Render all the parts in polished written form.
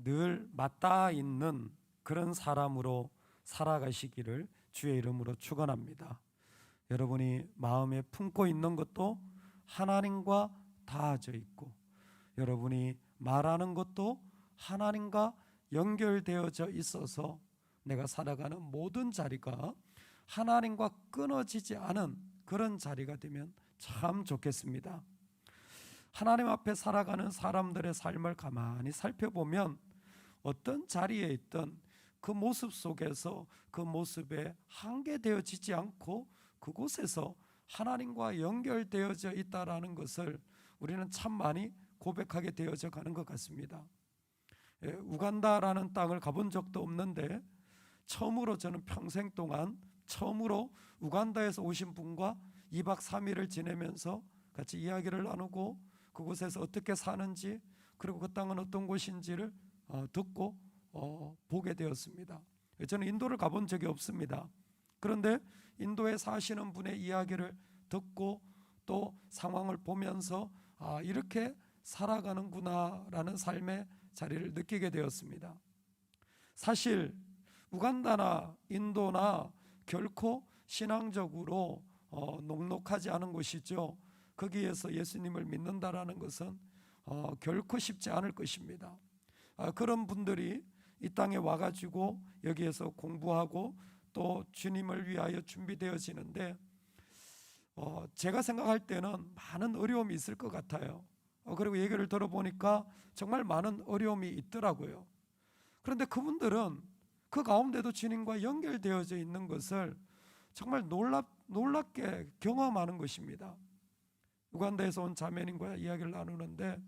늘 맞닿아 있는 그런 사람으로 살아가시기를 주의 이름으로 축원합니다. 여러분이 마음에 품고 있는 것도 하나님과 닿아져 있고, 여러분이 말하는 것도 하나님과 연결되어져 있어서 내가 살아가는 모든 자리가 하나님과 끊어지지 않은 그런 자리가 되면 참 좋겠습니다. 하나님 앞에 살아가는 사람들의 삶을 가만히 살펴보면 어떤 자리에 있든 그 모습 속에서 그 모습에 한계되어지지 않고 그곳에서 하나님과 연결되어져 있다라는 것을 우리는 참 많이 고백하게 되어져 가는 것 같습니다. 우간다라는 땅을 가본 적도 없는데 처음으로 저는 평생 동안 처음으로 우간다에서 오신 분과 2박 3일을 지내면서 같이 이야기를 나누고 그곳에서 어떻게 사는지, 그리고 그 땅은 어떤 곳인지를 듣고 보게 되었습니다. 저는 인도를 가본 적이 없습니다. 그런데 인도에 사시는 분의 이야기를 듣고 또 상황을 보면서 이렇게 살아가는구나라는 삶의 자리를 느끼게 되었습니다. 사실 우간다나 인도나 결코 신앙적으로 녹록하지 않은 곳이죠. 거기에서 예수님을 믿는다라는 것은 결코 쉽지 않을 것입니다. 그런 분들이 이 땅에 와가지고 여기에서 공부하고 또 주님을 위하여 준비되어지는데 제가 생각할 때는 많은 어려움이 있을 것 같아요. 그리고 얘기를 들어보니까 정말 많은 어려움이 있더라고요. 그런데 그분들은 그 가운데도 주님과 연결되어져 있는 것을 정말 놀랍게 경험하는 것입니다. 우간다에서 온 자매님과 이야기를 나누는데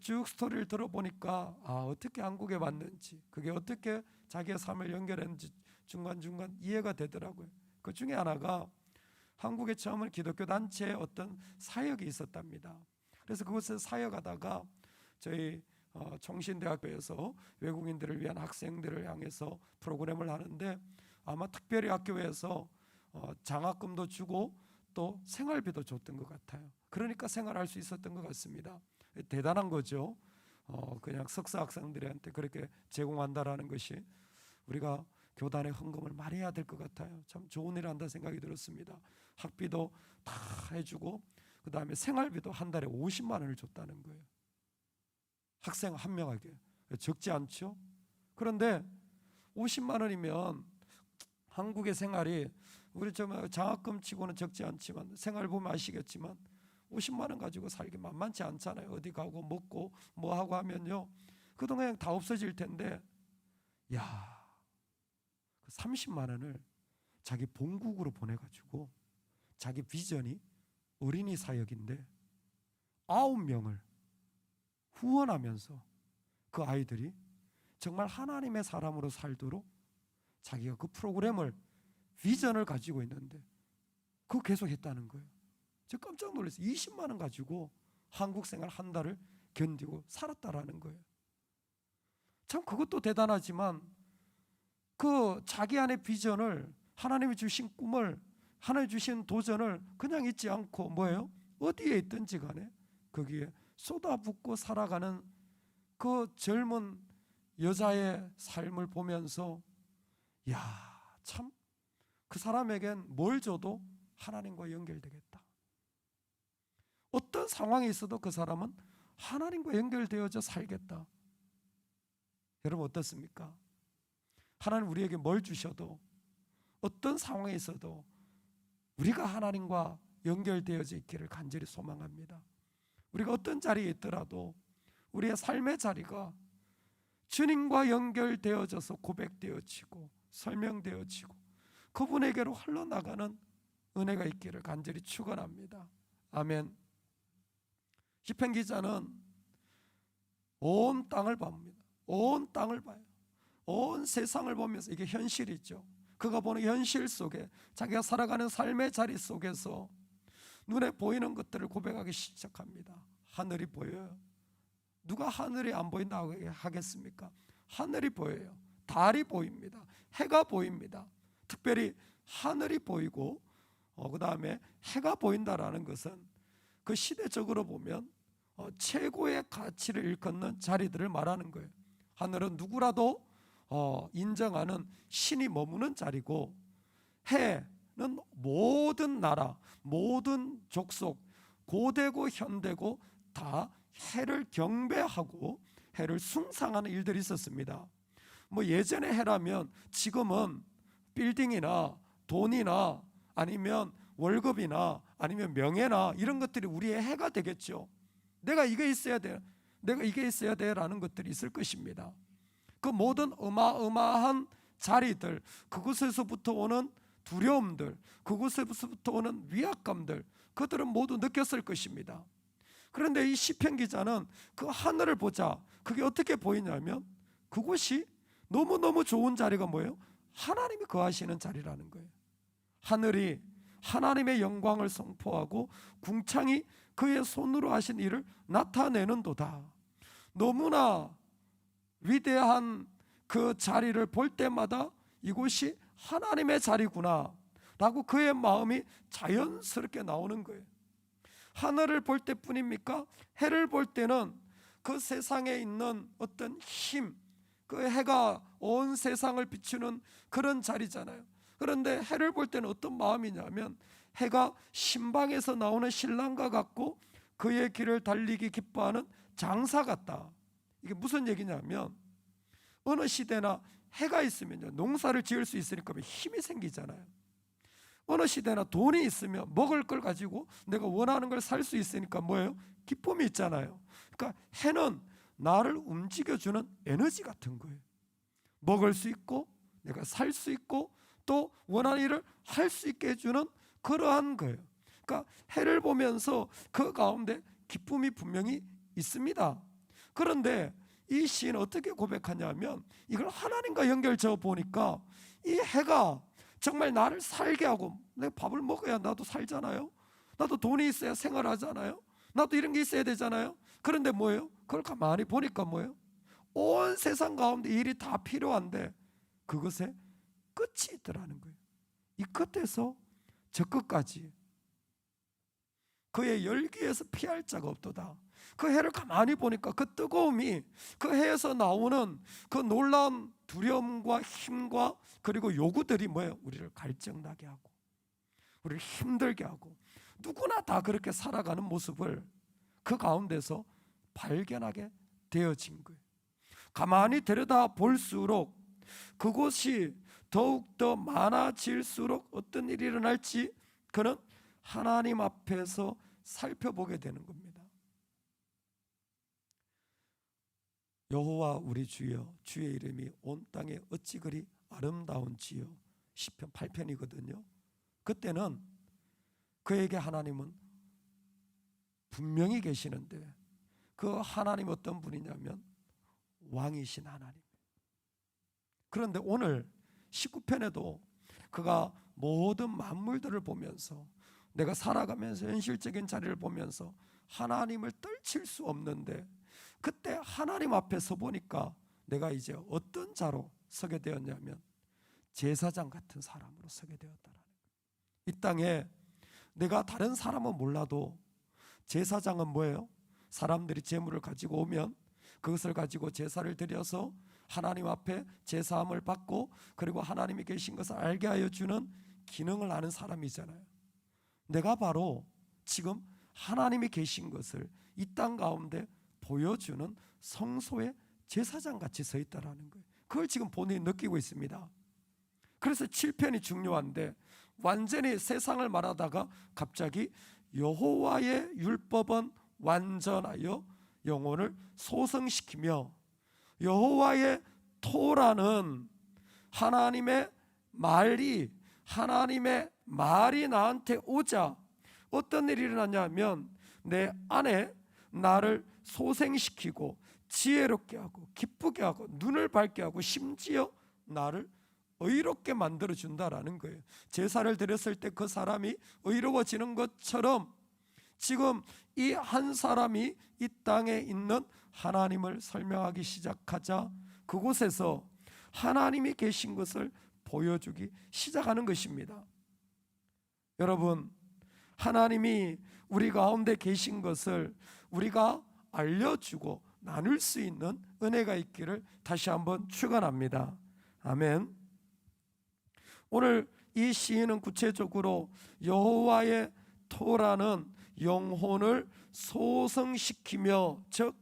쭉 스토리를 들어보니까 어떻게 한국에 왔는지, 그게 어떻게 자기의 삶을 연결했는지 중간중간 이해가 되더라고요. 그 중에 하나가 한국에 처음에 기독교 단체에 어떤 사역이 있었답니다. 그래서 그곳에서 사역하다가 저희 총신대학교에서 외국인들을 위한 학생들을 향해서 프로그램을 하는데 아마 특별히 학교에서 장학금도 주고 또 생활비도 줬던 것 같아요. 그러니까 생활할 수 있었던 것 같습니다. 대단한 거죠. 그냥 석사 학생들한테 그렇게 제공한다라는 것이 우리가 교단에 헌금을 많이 해야 될 것 같아요. 참 좋은 일을 한다 생각이 들었습니다. 학비도 다 해주고 그 다음에 생활비도 한 달에 50만 원을 줬다는 거예요. 학생 한 명에게. 적지 않죠? 그런데 50만 원이면 한국의 생활이 우리 좀 장학금 치고는 적지 않지만 생활 보면 아시겠지만 50만 원 가지고 살기 만만치 않잖아요. 어디 가고 먹고 뭐 하고 하면요 그동안 다 없어질 텐데, 야, 30만 원을 자기 본국으로 보내가지고 자기 비전이 어린이 사역인데 9명을 후원하면서 그 아이들이 정말 하나님의 사람으로 살도록 자기가 그 프로그램을 비전을 가지고 있는데 그거 계속 했다는 거예요. 제가 깜짝 놀랐어요. 20만 원 가지고 한국 생활 한 달을 견디고 살았다라는 거예요. 참 그것도 대단하지만 그 자기 안의 비전을, 하나님이 주신 꿈을, 하나님이 주신 도전을 그냥 잊지 않고 뭐예요? 어디에 있든지 간에 거기에 쏟아붓고 살아가는 그 젊은 여자의 삶을 보면서 야, 참 그 사람에겐 뭘 줘도 하나님과 연결되겠다. 어떤 상황이 있어도 그 사람은 하나님과 연결되어져 살겠다. 여러분 어떻습니까? 하나님 우리에게 뭘 주셔도 어떤 상황에 있어도 우리가 하나님과 연결되어져 있기를 간절히 소망합니다. 우리가 어떤 자리에 있더라도 우리의 삶의 자리가 주님과 연결되어져서 고백되어지고 설명되어지고 그분에게로 흘러나가는 은혜가 있기를 간절히 축원합니다. 아멘. 시편 기자는 온 땅을 봅니다. 온 땅을 봐요. 온 세상을 보면서 이게 현실이죠. 그가 보는 현실 속에 자기가 살아가는 삶의 자리 속에서 눈에 보이는 것들을 고백하기 시작합니다. 하늘이 보여요. 누가 하늘이 안 보인다고 하겠습니까? 하늘이 보여요. 달이 보입니다. 해가 보입니다. 특별히 하늘이 보이고 그 다음에 해가 보인다라는 것은 그 시대적으로 보면 최고의 가치를 일컫는 자리들을 말하는 거예요. 하늘은 누구라도 인정하는 신이 머무는 자리고, 해는 모든 나라, 모든 족속, 고대고 현대고 다 해를 경배하고 해를 숭상하는 일들이 있었습니다. 뭐 예전에 해라면 지금은 빌딩이나 돈이나 아니면 월급이나 아니면 명예나 이런 것들이 우리의 해가 되겠죠. 내가 이게 있어야 돼, 내가 이게 있어야 돼 라는 것들이 있을 것입니다. 그 모든 어마어마한 자리들, 그곳에서부터 오는 두려움들, 그곳에서부터 오는 위압감들, 그들은 모두 느꼈을 것입니다. 그런데 이 시편 기자는 그 하늘을 보자, 그게 어떻게 보이냐면 그곳이 너무너무 좋은 자리가 뭐예요? 하나님이 거하시는 자리라는 거예요. 하늘이 하나님의 영광을 선포하고 궁창이 그의 손으로 하신 일을 나타내는도다. 너무나 위대한 그 자리를 볼 때마다 이곳이 하나님의 자리구나 라고 그의 마음이 자연스럽게 나오는 거예요. 하늘을 볼 때뿐입니까? 해를 볼 때는 그 세상에 있는 어떤 힘, 그 해가 온 세상을 비추는 그런 자리잖아요. 그런데 해를 볼 때는 어떤 마음이냐면 해가 신방에서 나오는 신랑과 같고 그의 길을 달리기 기뻐하는 장사 같다. 이게 무슨 얘기냐면 어느 시대나 해가 있으면요, 농사를 지을 수 있으니까 힘이 생기잖아요. 어느 시대나 돈이 있으면 먹을 걸 가지고 내가 원하는 걸 살 수 있으니까 뭐예요? 기쁨이 있잖아요. 그러니까 해는 나를 움직여주는 에너지 같은 거예요. 먹을 수 있고 내가 살 수 있고 또 원하는 일을 할 수 있게 해주는 그러한 거예요. 그러니까 해를 보면서 그 가운데 기쁨이 분명히 있습니다. 그런데 이 시인은 어떻게 고백하냐면 이걸 하나님과 연결 지어 보니까 이 해가 정말 나를 살게 하고, 내가 밥을 먹어야 나도 살잖아요. 나도 돈이 있어야 생활하잖아요. 나도 이런 게 있어야 되잖아요. 그런데 뭐예요? 그걸 가만히 보니까 뭐예요? 온 세상 가운데 일이 다 필요한데 그것에 끝이 있더라는 거예요. 이 끝에서 저 끝까지 그의 열기에서 피할 자가 없도다. 그 해를 가만히 보니까 그 뜨거움이 그 해에서 나오는 그 놀라운 두려움과 힘과 그리고 요구들이 뭐예요? 우리를 갈증나게 하고 우리를 힘들게 하고 누구나 다 그렇게 살아가는 모습을 그 가운데서 발견하게 되어진 거예요. 가만히 들여다 볼수록 그곳이 더욱더 많아질수록 어떤 일이 일어날지 그는 하나님 앞에서 살펴보게 되는 겁니다. 여호와 우리 주여, 주의 이름이 온 땅에 어찌 그리 아름다운지요. 시편 8편이거든요. 그때는 그에게 하나님은 분명히 계시는데 그 하나님 어떤 분이냐면 왕이신 하나님. 그런데 오늘 19편에도 그가 모든 만물들을 보면서 내가 살아가면서 현실적인 자리를 보면서 하나님을 떨칠 수 없는데 그때 하나님 앞에 서 보니까 내가 이제 어떤 자로 서게 되었냐면 제사장 같은 사람으로 서게 되었다라는 거예요. 이 땅에 내가 다른 사람은 몰라도 제사장은 뭐예요? 사람들이 제물을 가지고 오면 그것을 가지고 제사를 드려서 하나님 앞에 제사함을 받고 그리고 하나님이 계신 것을 알게 하여 주는 기능을 하는 사람이잖아요. 내가 바로 지금 하나님이 계신 것을 이 땅 가운데 보여주는 성소의 제사장 같이 서 있다라는 거예요. 그걸 지금 본인이 느끼고 있습니다. 그래서 7편이 중요한데 완전히 세상을 말하다가 갑자기 여호와의 율법은 완전하여 영혼을 소성시키며 여호와의 토라는 하나님의 말이 나한테 오자 어떤 일이 일어나냐면 내 안에 나를 소생시키고 지혜롭게 하고 기쁘게 하고 눈을 밝게 하고 심지어 나를 의롭게 만들어준다라는 거예요. 제사를 드렸을 때 그 사람이 의로워지는 것처럼 지금 이 한 사람이 이 땅에 있는 하나님을 설명하기 시작하자 그곳에서 하나님이 계신 것을 보여주기 시작하는 것입니다. 여러분, 하나님이 우리 가운데 계신 것을 우리가 알려주고 나눌 수 있는 은혜가 있기를 다시 한번 축원합니다. 아멘. 오늘 이 시인은 구체적으로 여호와의 토라는 영혼을 소성시키며, 즉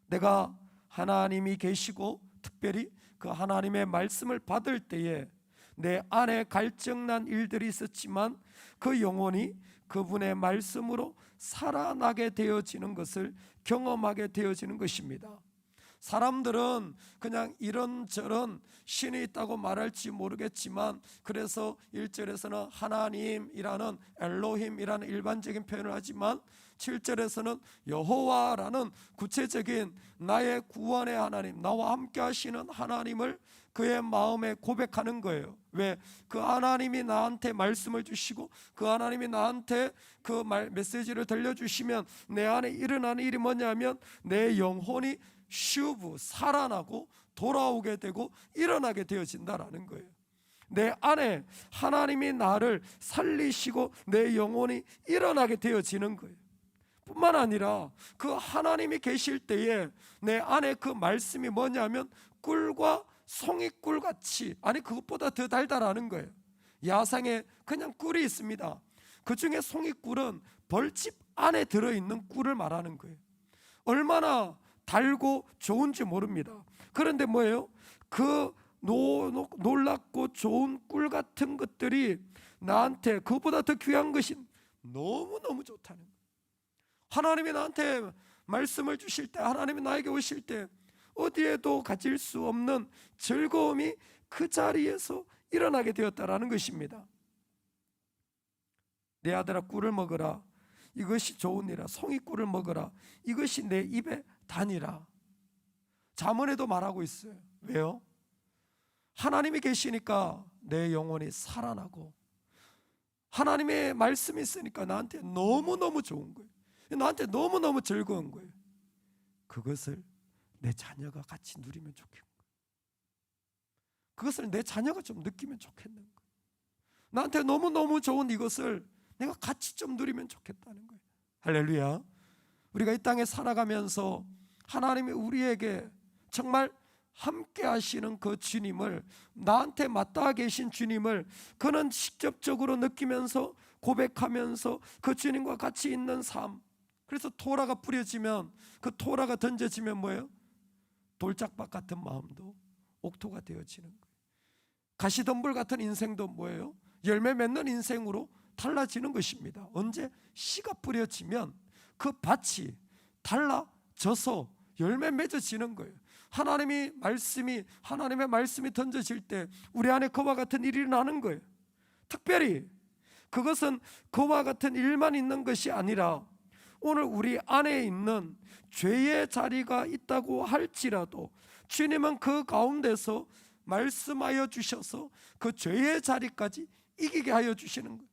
내가 하나님이 계시고 특별히 그 하나님의 말씀을 받을 때에 내 안에 갈증난 일들이 있었지만 그 영혼이 그분의 말씀으로 살아나게 되어지는 것을 경험하게 되어지는 것입니다. 사람들은 그냥 이런저런 신이 있다고 말할지 모르겠지만, 그래서 1절에서는 하나님이라는 엘로힘이라는 일반적인 표현을 하지만 7절에서는 여호와라는 구체적인 나의 구원의 하나님, 나와 함께 하시는 하나님을 그의 마음에 고백하는 거예요. 왜? 그 하나님이 나한테 말씀을 주시고 그 하나님이 나한테 그 메시지를 들려주시면 내 안에 일어나는 일이 뭐냐면 내 영혼이 슈브, 살아나고 돌아오게 되고 일어나게 되어진다라는 거예요. 내 안에 하나님이 나를 살리시고 내 영혼이 일어나게 되어지는 거예요. 뿐만 아니라 그 하나님이 계실 때에 내 안에 그 말씀이 뭐냐면 꿀과 송이꿀 같이, 아니 그것보다 더 달달하는 거예요. 야상에 그냥 꿀이 있습니다. 그 중에 송이꿀은 벌집 안에 들어있는 꿀을 말하는 거예요. 얼마나 달고 좋은지 모릅니다. 그런데 뭐예요? 그 놀랍고 좋은 꿀 같은 것들이 나한테 그것보다 더 귀한 것이 너무너무 좋다는 거예요. 하나님이 나한테 말씀을 주실 때, 하나님이 나에게 오실 때 어디에도 가질 수 없는 즐거움이 그 자리에서 일어나게 되었다라는 것입니다. 내 아들아 꿀을 먹으라, 이것이 좋으니라. 송이꿀을 먹으라, 이것이 내 입에 다니라. 잠언에도 말하고 있어요. 왜요? 하나님이 계시니까 내 영혼이 살아나고 하나님의 말씀이 있으니까 나한테 너무너무 좋은 거예요. 나한테 너무너무 즐거운 거예요. 그것을 내 자녀가 같이 누리면 좋겠고, 그것을 내 자녀가 좀 느끼면 좋겠는 거예요. 나한테 너무너무 좋은 이것을 내가 같이 좀 누리면 좋겠다는 거예요. 할렐루야. 우리가 이 땅에 살아가면서 하나님이 우리에게 정말 함께 하시는 그 주님을, 나한테 맞닿아 계신 주님을 그는 직접적으로 느끼면서 고백하면서 그 주님과 같이 있는 삶. 그래서 토라가 뿌려지면, 그 토라가 던져지면 뭐예요? 돌짝박 같은 마음도 옥토가 되어지는 거예요. 가시덤불 같은 인생도 뭐예요? 열매 맺는 인생으로 달라지는 것입니다. 언제? 씨가 뿌려지면 그 밭이 달라져서 열매 맺어지는 거예요. 하나님의 말씀이 던져질 때 우리 안에 그와 같은 일이 일어나는 거예요. 특별히 그것은 그와 같은 일만 있는 것이 아니라 오늘 우리 안에 있는 죄의 자리가 있다고 할지라도 주님은 그 가운데서 말씀하여 주셔서 그 죄의 자리까지 이기게 하여 주시는 거예요.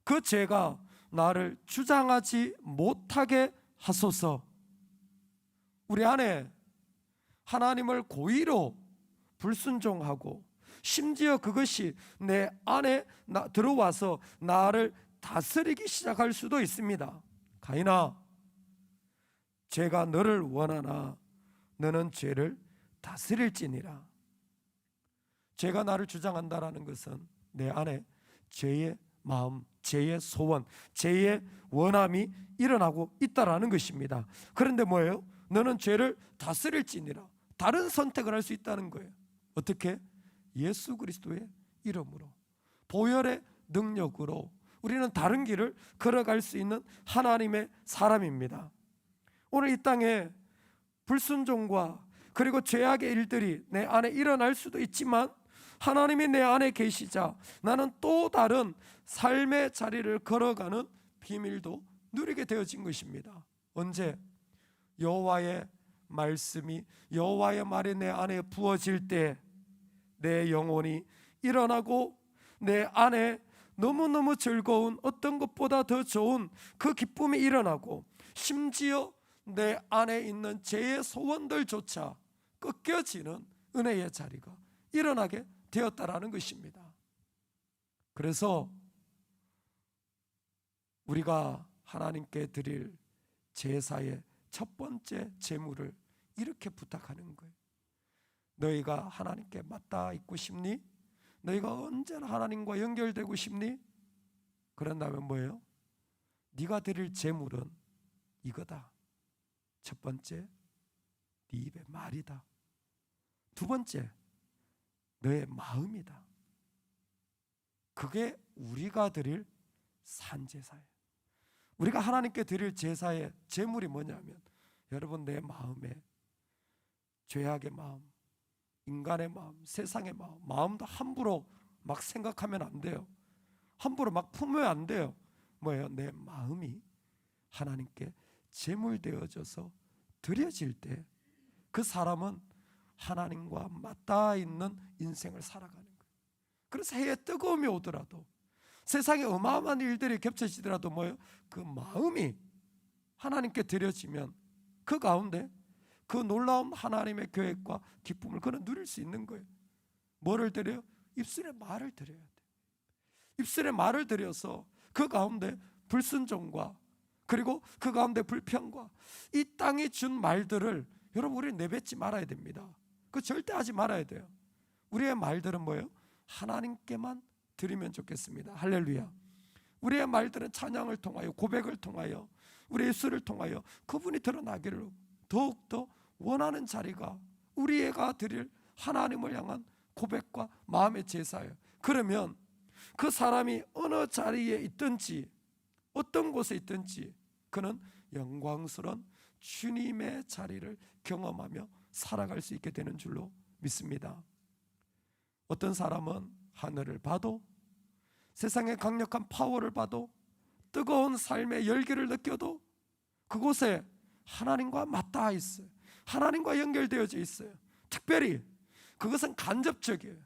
그 죄가 나를 주장하지 못하게 하소서. 우리 안에 하나님을 고의로 불순종하고 심지어 그것이 내 안에 들어와서 나를 다스리기 시작할 수도 있습니다. 가인아, 죄가 너를 원하나 너는 죄를 다스릴지니라. 죄가 나를 주장한다라는 것은 내 안에 죄의 마음, 죄의 소원, 죄의 원함이 일어나고 있다라는 것입니다. 그런데 뭐예요? 너는 죄를 다스릴지니라. 다른 선택을 할 수 있다는 거예요. 어떻게? 예수 그리스도의 이름으로, 보혈의 능력으로 우리는 다른 길을 걸어갈 수 있는 하나님의 사람입니다. 오늘 이 땅에 불순종과 그리고 죄악의 일들이 내 안에 일어날 수도 있지만 하나님이 내 안에 계시자 나는 또 다른 삶의 자리를 걸어가는 비밀도 누리게 되어진 것입니다. 언제? 여호와의 말씀이, 여호와의 말이 내 안에 부어질 때 내 영혼이 일어나고 내 안에 너무너무 즐거운, 어떤 것보다 더 좋은 그 기쁨이 일어나고 심지어 내 안에 있는 죄의 소원들조차 꺾여지는 은혜의 자리가 일어나게 되었다라는 것입니다. 그래서 우리가 하나님께 드릴 제사의 첫 번째 제물을 이렇게 부탁하는 거예요. 너희가 하나님께 맞닿아 있고 싶니? 너희가 언제나 하나님과 연결되고 싶니? 그런다면 뭐예요? 네가 드릴 제물은 이거다. 첫 번째, 네 입의 말이다. 두 번째, 너의 마음이다. 그게 우리가 드릴 산제사예요. 우리가 하나님께 드릴 제사의 제물이 뭐냐면, 여러분, 내 마음에 죄악의 마음, 인간의 마음, 세상의 마음, 마음도 함부로 막 생각하면 안 돼요. 함부로 막 품으면 안 돼요. 뭐예요? 내 마음이 하나님께 제물 되어져서 드려질 때 그 사람은 하나님과 맞닿아 있는 인생을 살아가는 거예요. 그래서 해에 뜨거움이 오더라도, 세상에 어마어마한 일들이 겹쳐지더라도 뭐예요? 그 마음이 하나님께 드려지면 그 가운데 그 놀라운 하나님의 계획과 기쁨을 그는 누릴 수 있는 거예요. 뭐를 드려요? 입술에 말을 드려야 돼요. 입술에 말을 드려서 그 가운데 불순종과 그리고 그 가운데 불평과 이 땅이 준 말들을 여러분, 우리 내뱉지 말아야 됩니다. 그 절대 하지 말아야 돼요. 우리의 말들은 뭐예요? 하나님께만 드리면 좋겠습니다. 할렐루야. 우리의 말들은 찬양을 통하여, 고백을 통하여, 우리의 입술을 통하여 그분이 드러나기를 더욱더 원하는 자리가 우리가 드릴 하나님을 향한 고백과 마음의 제사예요. 그러면 그 사람이 어느 자리에 있든지 어떤 곳에 있든지 그는 영광스러운 주님의 자리를 경험하며 살아갈 수 있게 되는 줄로 믿습니다. 어떤 사람은 하늘을 봐도, 세상의 강력한 파워를 봐도, 뜨거운 삶의 열기를 느껴도 그곳에 하나님과 맞닿아 있어요. 하나님과 연결되어져 있어요. 특별히 그것은 간접적이에요.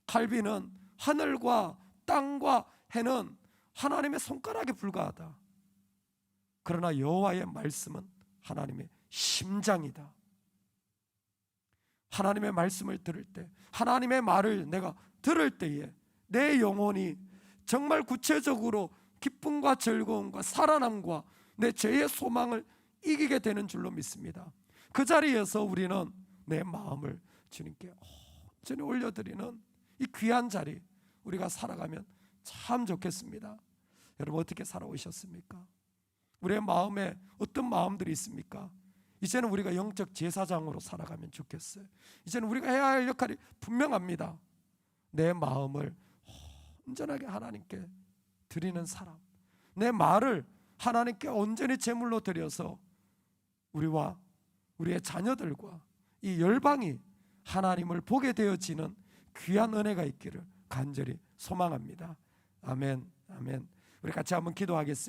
갈비는 하늘과 땅과 해는 하나님의 손가락에 불과하다. 그러나 여호와의 말씀은 하나님의 심장이다. 하나님의 말씀을 들을 때, 하나님의 말을 내가 들을 때에 내 영혼이 정말 구체적으로 기쁨과 즐거움과 살아남과 내 죄의 소망을 이기게 되는 줄로 믿습니다. 그 자리에서 우리는 내 마음을 주님께 온전히 올려드리는 이 귀한 자리, 우리가 살아가면 참 좋겠습니다. 여러분, 어떻게 살아오셨습니까? 우리의 마음에 어떤 마음들이 있습니까? 이제는 우리가 영적 제사장으로 살아가면 좋겠어요. 이제는 우리가 해야 할 역할이 분명합니다. 내 마음을 온전하게 하나님께 드리는 사람, 내 말을 하나님께 온전히 제물로 드려서 우리와 우리의 자녀들과 이 열방이 하나님을 보게 되어지는 귀한 은혜가 있기를 간절히 소망합니다. 아멘, 아멘. 우리 같이 한번 기도하겠습니다.